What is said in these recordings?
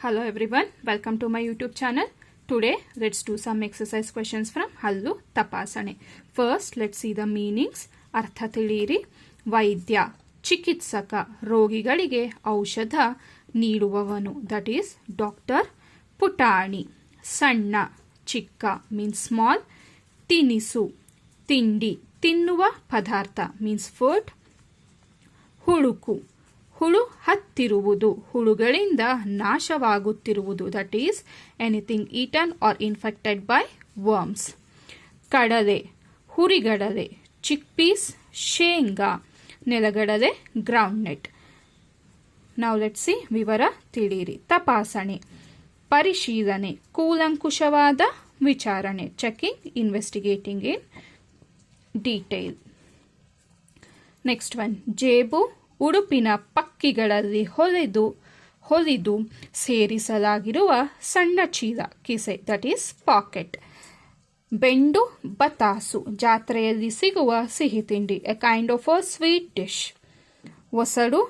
Hello everyone, welcome to my YouTube channel. Today let's do some exercise questions from Hallu Tapasane. First let's see the meanings. ಅರ್ಥ ತಿಳಿಯಿರಿ. ವೈದ್ಯ ಚಿಕಿತ್ಸಕ, ರೋಗಿಗಳಿಗೆ ಔಷಧ ನೀಡುವವನು, that is doctor. ಪುಟಾಣಿ ಸಣ್ಣ, ಚಿಕ್ಕ ಮೀನ್ಸ್ ಸ್ಮಾಲ್. ತಿನಿಸು ತಿಂಡಿ, ತಿನ್ನುವ ಪದಾರ್ಥ ಮೀನ್ಸ್ ಫುಡ್. ಹುಳುಕು ಹುಳು ಹತ್ತಿರುವುದು, ಹುಳುಗಳಿಂದ ನಾಶವಾಗುತ್ತಿರುವುದು, that is anything eaten or infected by worms. ಕಡಲೆ ಹುರಿಗಡಲೆ, ಚಿಕ್ಪೀಸ್ ಶೇಂಗಾ, ನೆಲಗಡಲೆ ಗ್ರೌಂಡ್ನೆಟ್. ನಾವು ಲೆಟ್ಸ್ ಸಿ ವಿವರ ತಿಳಿಯಿರಿ. ತಪಾಸಣೆ ಪರಿಶೀಲನೆ, ಕೂಲಂಕುಷವಾದ ವಿಚಾರಣೆ, checking, investigating in detail. Next one ಜೇಬು, ಉಡುಪಿನ ಪಕ್ಕಿಗಳಲ್ಲಿ ಹೊಲಿದು ಸೇರಿಸಲಾಗಿರುವ ಸಣ್ಣ ಚೀಲ, ಕಿಸೆ, ದಟ್ ಈಸ್ ಪಾಕೆಟ್. ಬೆಂಡು ಬತಾಸು, ಜಾತ್ರೆಯಲ್ಲಿ ಸಿಗುವ ಸಿಹಿ ತಿಂಡಿ, a kind of a sweet dish. ಒಸಡು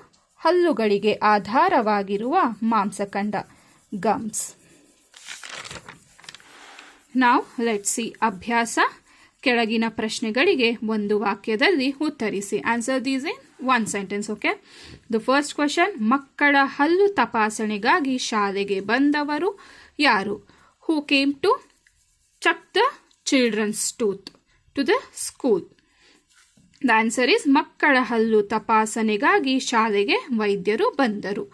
ಹಲ್ಲುಗಳಿಗೆ ಆಧಾರವಾಗಿರುವ ಮಾಂಸಖಂಡ, ಗಮ್ಸ್. ನಾವು ಲೆಟ್ಸ್ ಸಿ ಅಭ್ಯಾಸ. ಕೆಳಗಿನ ಪ್ರಶ್ನೆಗಳಿಗೆ ಒಂದು ವಾಕ್ಯದಲ್ಲಿ ಉತ್ತರಿಸಿ. Answer these in one sentence. Okay. The first question, ಮಕ್ಕಳ ಹಲ್ಲು ತಪಾಸಣೆಗಾಗಿ ಶಾಲೆಗೆ ಬಂದವರು ಯಾರು? Who came to check the children's tooth to the school? The answer is ಮಕ್ಕಳ ಹಲ್ಲು ತಪಾಸಣೆಗಾಗಿ ಶಾಲೆಗೆ ವೈದ್ಯರು ಬಂದರು.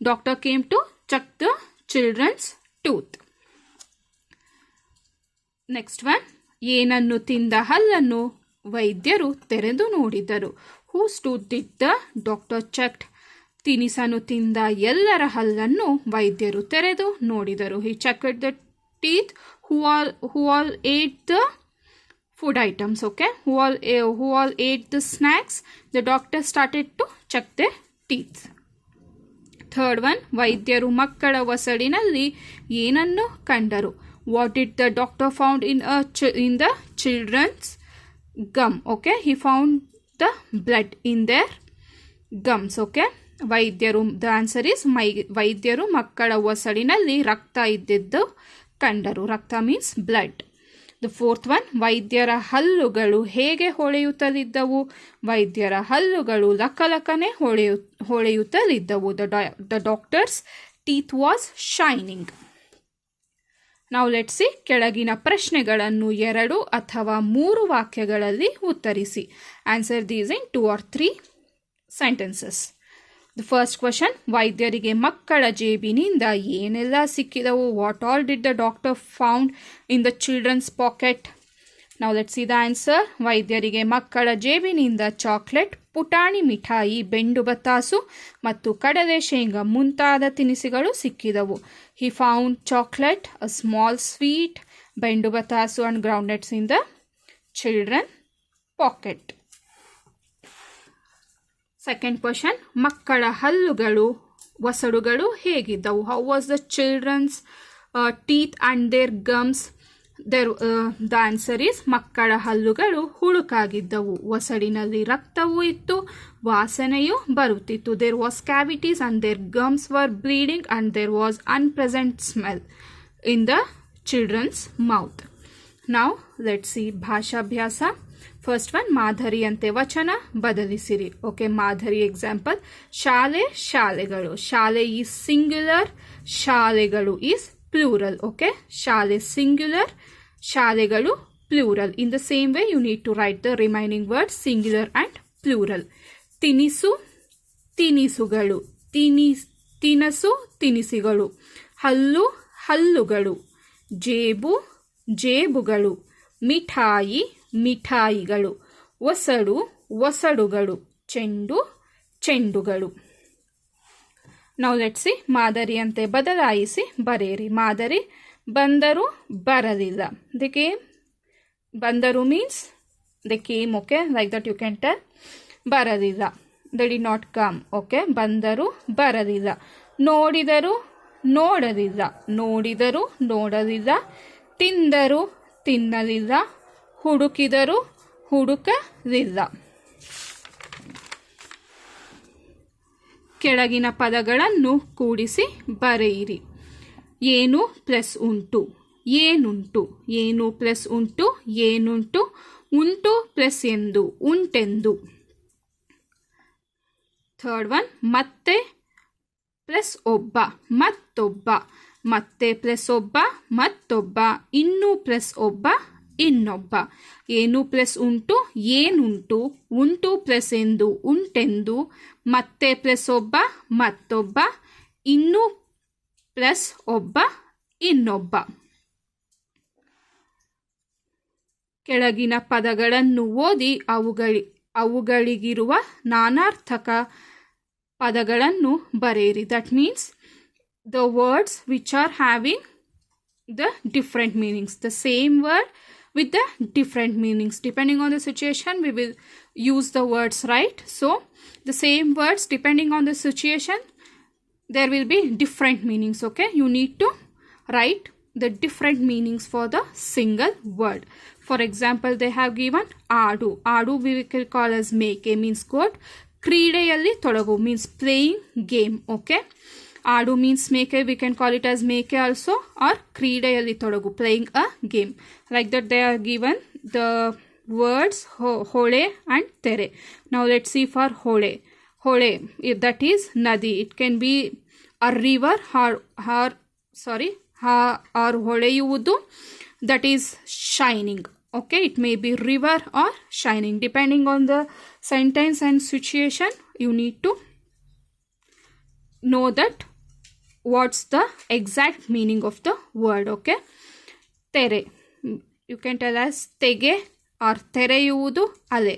Doctor came to check the children's tooth. Next one, ಏನನ್ನು ತಿಂದ ಹಲ್ಲನ್ನು ವೈದ್ಯರು ತೆರೆದು ನೋಡಿದರು? Whose tooth did the doctor checked? ತಿನಿಸನ್ನು ತಿಂದ ಎಲ್ಲರ ಹಲ್ಲನ್ನು ವೈದ್ಯರು ತೆರೆದು ನೋಡಿದರು. He checked the teeth who all ate the food items. Okay, who all ate the snacks? The doctor started to check their teeth. Third one, ವೈದ್ಯರು ಮಕ್ಕಳ ಒಸಡಿನಲ್ಲಿ ಏನನ್ನು ಕಂಡರು? What did the doctor found in the children's gum? Okay, he found the blood in their gums. Okay, ವೈದ್ಯರು, the answer is ವೈದ್ಯರು ಮಕ್ಕಳ ಒಸಡಿನಲ್ಲಿ ರಕ್ತ ಇದ್ದಿದ್ದು ಕಂಡರು. ರಕ್ತ means blood. The fourth one, ವೈದ್ಯರ ಹಲ್ಲುಗಳು ಹೇಗೆ ಹೊಳೆಯುತ್ತಲಿದ್ದವು? ವೈದ್ಯರ ಹಲ್ಲುಗಳು ಲಕಲಕನೆ ಹೊಳೆಯುತ್ತಲಿದ್ದವು. The doctor's teeth was shining. ನಾವು ಲೆಟ್ಸ್ ಸಿ ಕೆಳಗಿನ ಪ್ರಶ್ನೆಗಳನ್ನು 2 ಅಥವಾ 3 ವಾಕ್ಯಗಳಲ್ಲಿ ಉತ್ತರಿಸಿ. Answer these in 2 or 3 sentences. The first question, ವೈದ್ಯರಿಗೆ ಮಕ್ಕಳ ಜೇಬಿನಿಂದ ಏನೆಲ್ಲ ಸಿಕ್ಕಿದವು? What all did the doctor found in the children's pocket? ನಾವು ಲೆಟ್ಸ್ ಸಿ ದ ಆನ್ಸರ್. ವೈದ್ಯರಿಗೆ ಮಕ್ಕಳ ಜೇಬಿನಿಂದ ಚಾಕ್ಲೇಟ್, ಪುಟಾಣಿ ಮಿಠಾಯಿ, ಬೆಂಡು ಬತಾಸು ಮತ್ತು ಕಡಲೆ ಶೇಂಗಾ ಮುಂತಾದ ತಿನಿಸುಗಳು ಸಿಕ್ಕಿದವು. He found chocolate, a small sweet, ಬೆಂಡು ಬತಾಸು and groundnuts in the children pocket. Second question, ಮಕ್ಕಳ ಹಲ್ಲುಗಳು ಒಸಡುಗಳು ಹೇಗಿದ್ದವು? How was the children's teeth and their gums? The answer is ಮಕ್ಕಳ ಹಲ್ಲುಗಳು ಹುಳುಕಾಗಿದ್ದವು, ಒಸಡಿನಲ್ಲಿ ರಕ್ತವೂ ಇತ್ತು, ವಾಸನೆಯೂ ಬರುತ್ತಿತ್ತು. There was cavities and their gums were bleeding and there was unpleasant smell in the children's mouth. ನಾವು ಲೆಟ್ಸ್ ಸಿ ಭಾಷಾಭ್ಯಾಸ. ಫಸ್ಟ್ ಒನ್, ಮಾದರಿಯಂತೆ ವಚನ ಬದಲಿಸಿರಿ. ಓಕೆ, ಮಾದರಿ ಎಕ್ಸಾಂಪಲ್, ಶಾಲೆ ಶಾಲೆಗಳು. ಶಾಲೆ ಈಸ್ ಸಿಂಗ್ಯುಲರ್, ಶಾಲೆಗಳು ಈಸ್ ಪ್ಲೂರಲ್. ಓಕೆ, ಶಾಲೆ ಸಿಂಗ್ಯುಲರ್, ಶಾಲೆಗಳು plural. In the same way you need to write the remaining word singular and plural. ತಿನಿಸು ತಿನಿಸುಗಳು, ತಿನಸು ತಿನಿಸುಗಳು. ಹಲ್ಲು ಹಲ್ಲುಗಳು. ಜೇಬು ಜೇಬುಗಳು. ಮಿಠಾಯಿ ಮಿಠಾಯಿಗಳು. ಒಸಡು ಒಸಡುಗಳು. ಚೆಂಡು ಚೆಂಡುಗಳು. ನಾವು ಲೆಟ್ಸ್ ಸಿ ಮಾದರಿಯಂತೆ ಬದಲಾಯಿಸಿ ಬರೆಯಿರಿ. ಮಾದರಿ, ಬಂದರು ಬರಲಿಲ್ಲ. ದೆ ಕೇಮ್, ಬಂದರು means they came. Okay, like that you can tell. ಬರಲಿಲ್ಲ, they did not come. Okay, ಬಂದರು ಬರಲಿಲ್ಲ. ನೋಡಿದರು ನೋಡಲಿಲ್ಲ. ನೋಡಿದರು ನೋಡಲಿಲ್ಲ. ತಿಂದರು ತಿನ್ನಲಿಲ್ಲ. ಹುಡುಕಿದರು ಹುಡುಕಲಿಲ್ಲ. ಕೆಳಗಿನ ಪದಗಳನ್ನು ಕೂಡಿಸಿ ಬರೆಯಿರಿ. ಏನು ಪ್ಲಸ್ ಉಂಟು, ಏನುಂಟು, ಏನು ಪ್ಲಸ್ ಉಂಟು, ಏನುಂಟು, ಉಂಟು ಪ್ಲಸ್ ಎಂದು, ಉಂಟೆಂದು. ಥರ್ಡ್ ಒನ್, ಮತ್ತೆ ಪ್ಲಸ್ ಒಬ್ಬ, ಮತ್ತೊಬ್ಬ, ಮತ್ತೆ ಪ್ಲಸ್ ಒಬ್ಬ, ಮತ್ತೊಬ್ಬ, ಇನ್ನು ಪ್ಲಸ್ ಒಬ್ಬ, ಇನ್ನೊಬ್ಬ. ಏನು ಪ್ಲಸ್ ಉಂಟು, ಏನುಂಟು, ಉಂಟು ಪ್ಲಸ್ ಎಂದು, ಉಂಟೆಂದು, ಮತ್ತೆ ಪ್ಲಸ್ ಒಬ್ಬ, ಮತ್ತೊಬ್ಬ, ಇನ್ನು ಪ್ಲಸ್ ಒಬ್ಬ, ಇನ್ನೊಬ್ಬ. ಕೆಳಗಿನ ಪದಗಳನ್ನು ಓದಿ ಅವುಗಳಿಗಿರುವ ನಾನಾರ್ಥಕ ಪದಗಳನ್ನು ಬರೆಯಿರಿ. That means the words which are having the different meanings. The same word with the different meanings. Depending on the situation, we will use the words, right? So, the same words, depending on the situation, there will be different meanings, okay? You need to write the different meanings for the single word. For example, they have given Adu. Adu we will call as make, means goat. Kreedeyalli todagu means playing game, okay? Adu means make, we can call it as make also, or Kreedeyalli todagu, playing a game. Like that they are given the words hole and tere. Now let's see for hole. Hole, that is nadi. It can be a river or ಹೊಳೆಯುವುದು, that is shining. Okay, it may be river or shining. Depending on the sentence and situation, you need to know that what's the exact meaning of the word, okay? Tere, you can tell as tege or tereyuvudu ale.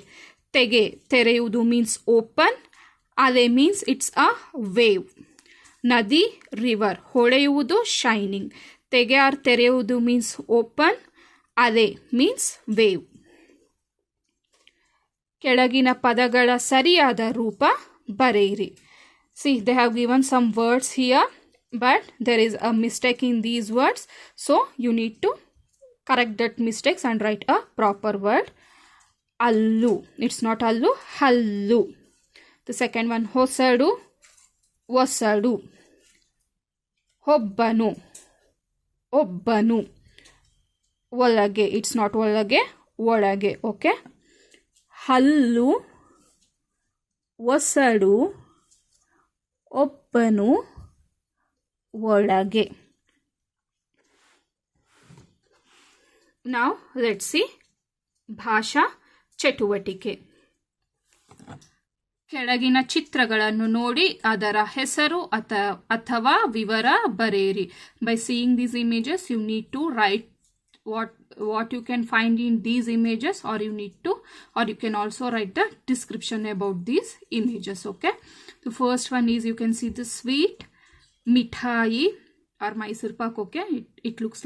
Tege, tereyuvudu means open, ale means it's a wave. Nadi, river. Hodeyuvudu, shining. Tege or tereyuvudu means open, ale means wave. ಕೆಳಗಿನ ಪದಗಳ ಸರಿಯಾದ ರೂಪ ಬರೆಯಿರಿ. See, they have given some words here, but there is a mistake in these words, so you need to correct that mistakes and write a proper word. Allu, it's not allu, hallu. The second one, hosadu, wasadu. Hobbanu, obbanu. Olage, it's not olage, olage, okay? Hallu, wasadu, ಒಬ್ಬನು, ಒಳಗೆ. Now let's see ಭಾಷಾ ಚಟುವಟಿಕೆ. ಕೆಳಗಿನ ಚಿತ್ರಗಳನ್ನು ನೋಡಿ ಅದರ ಹೆಸರು ಅಥವಾ ವಿವರ ಬರೆಯಿರಿ. By seeing these images, you need to write what you can find in these images, or you can also write the description about these images, okay? The first one is, you can see the sweet mithai or Mysore pak, okay? It looks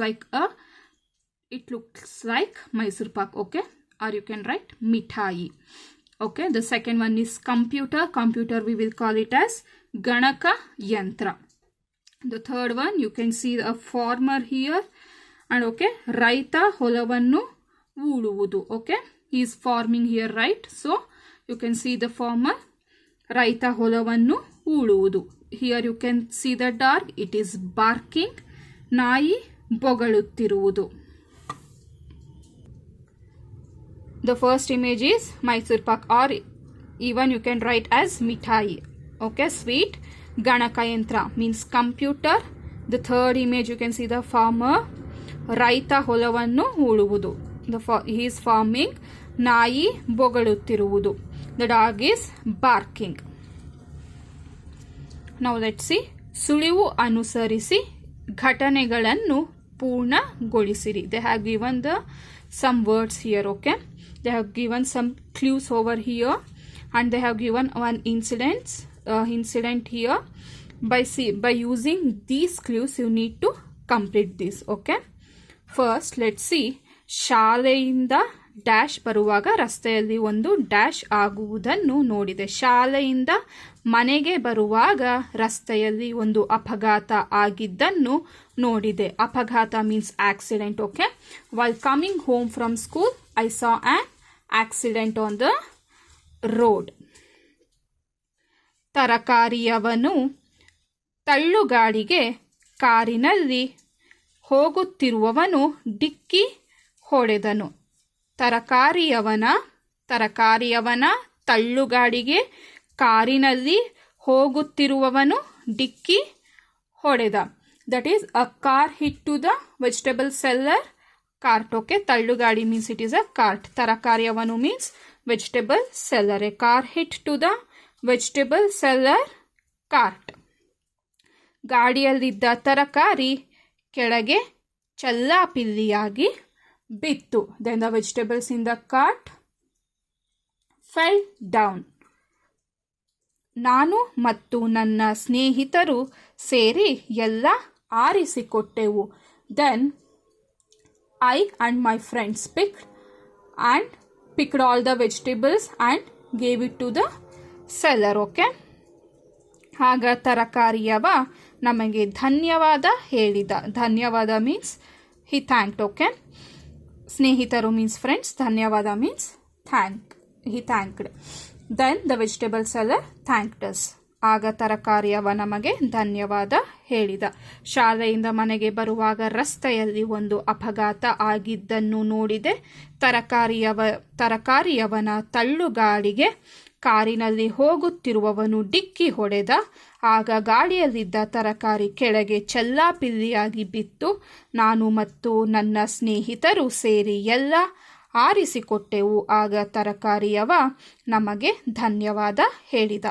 like Mysore pak, okay? Or you can write mithai, okay? The second one is computer. Computer we will call it as ganaka yantra. The third one, you can see a farmer here, and okay, raita holavannu ಊಳುವುದು, okay? He is farming here, right? So you can see the farmer. ರೈತ ಹೊಲವನ್ನು ಊಳುವುದು. Here you can see the dog, it is barking. ನಾಯಿ ಬೊಗಳುತ್ತಿರುವುದು. The first image is Mysore pak, or even you can write as mithai, okay? Sweet. Ganakayantra means computer. The third image, you can see the farmer. ರೈತ ಹೊಲವನ್ನು ಊಳುವುದು, he is farming. ನಾಯಿ ಬೊಗಳುತ್ತಿರುವುದು, the dog is barking. Now let's see ಸುಳಿವು ಅನುಸರಿಸಿ ಘಟನೆಗಳನ್ನು ಪೂರ್ಣಗೊಳಿಸಿರಿ. They have given some words here, okay? They have given some clues over here, and they have given one incident here. By using these clues, you need to complete this, okay? First, let's see. ಶಾಲೆಯಿಂದ dash ಬರುವಾಗ ರಸ್ತೆಯಲ್ಲಿ ಒಂದು dash ಆಗುವುದನ್ನು ನೋಡಿದೆ. ಶಾಲೆಯಿಂದ ಮನೆಗೆ ಬರುವಾಗ ರಸ್ತೆಯಲ್ಲಿ ಒಂದು ಅಪಘಾತ ಆಗಿದ್ದನ್ನು ನೋಡಿದೆ. ಅಪಘಾತ means accident, okay? While coming home from school, I saw an accident on the road. ತರಕಾರಿಯವನು ತಳ್ಳುಗಾಡಿಗೆ ಕಾರಿನಲ್ಲಿ ಹೋಗುತ್ತಿರುವವನು ಡಿಕ್ಕಿ ಹೊಡೆದನು. ತರಕಾರಿಯವನ ತಳ್ಳುಗಾಡಿಗೆ ಕಾರಿನಲ್ಲಿ ಹೋಗುತ್ತಿರುವವನು ಡಿಕ್ಕಿ ಹೊಡೆದ. That is a car hit to the vegetable seller cart. Okay, ತಳ್ಳುಗಾಡಿ means it is a cart. ತರಕಾರಿಯವನು means vegetable seller. A car hit to the vegetable seller cart. ಗಾಡಿಯಲ್ಲಿದ್ದ ತರಕಾರಿ ಕೆಳಗೆ ಚಲ್ಲಾಪಿಲ್ಲಿಯಾಗಿ ಬಿತ್ತು. Then the vegetables in the cart fell down. ನಾನು ಮತ್ತು ನನ್ನ ಸ್ನೇಹಿತರು ಸೇರಿ ಎಲ್ಲ ಆರಿಸಿಕೊಟ್ಟೆವು. Then I and my friends picked all the vegetables and gave it to the seller. Okay, ಆಗ ತರಕಾರಿಯವ ನಮಗೆ ಧನ್ಯವಾದ ಹೇಳಿದ. ಧನ್ಯವಾದ ಮೀನ್ಸ್ ಹಿ ಥ್ಯಾಂಕ್ಡ್. ಓಕೆ, ಸ್ನೇಹಿತರು ಮೀನ್ಸ್ ಫ್ರೆಂಡ್ಸ್, ಧನ್ಯವಾದ means he thanked. Then the vegetable seller thanked us. ಆಗ ತರಕಾರಿಯವ ನಮಗೆ ಧನ್ಯವಾದ ಹೇಳಿದ. ಶಾಲೆಯಿಂದ ಮನೆಗೆ ಬರುವಾಗ ರಸ್ತೆಯಲ್ಲಿ ಒಂದು ಅಪಘಾತ ಆಗಿದ್ದನ್ನು ನೋಡಿದೆ. ತರಕಾರಿಯವನ ತಳ್ಳುಗಾಡಿಗೆ ಕಾರಿನಲ್ಲಿ ಹೋಗುತ್ತಿರುವವನು ಡಿಕ್ಕಿ ಹೊಡೆದ. ಆಗ ಗಾಡಿಯಲ್ಲಿದ್ದ ತರಕಾರಿ ಕೆಳಗೆ ಚೆಲ್ಲಾಪಿಲ್ಲಿಯಾಗಿ ಬಿತ್ತು. ನಾನು ಮತ್ತು ನನ್ನ ಸ್ನೇಹಿತರು ಸೇರಿ ಎಲ್ಲ ಆರಿಸಿಕೊಟ್ಟೆವು. ಆಗ ತರಕಾರಿಯವ ನಮಗೆ ಧನ್ಯವಾದ ಹೇಳಿದ.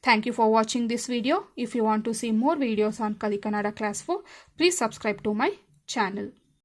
Thank you for watching this video. If you want to see more videos on Kali Kannada Class 4, please subscribe to my channel.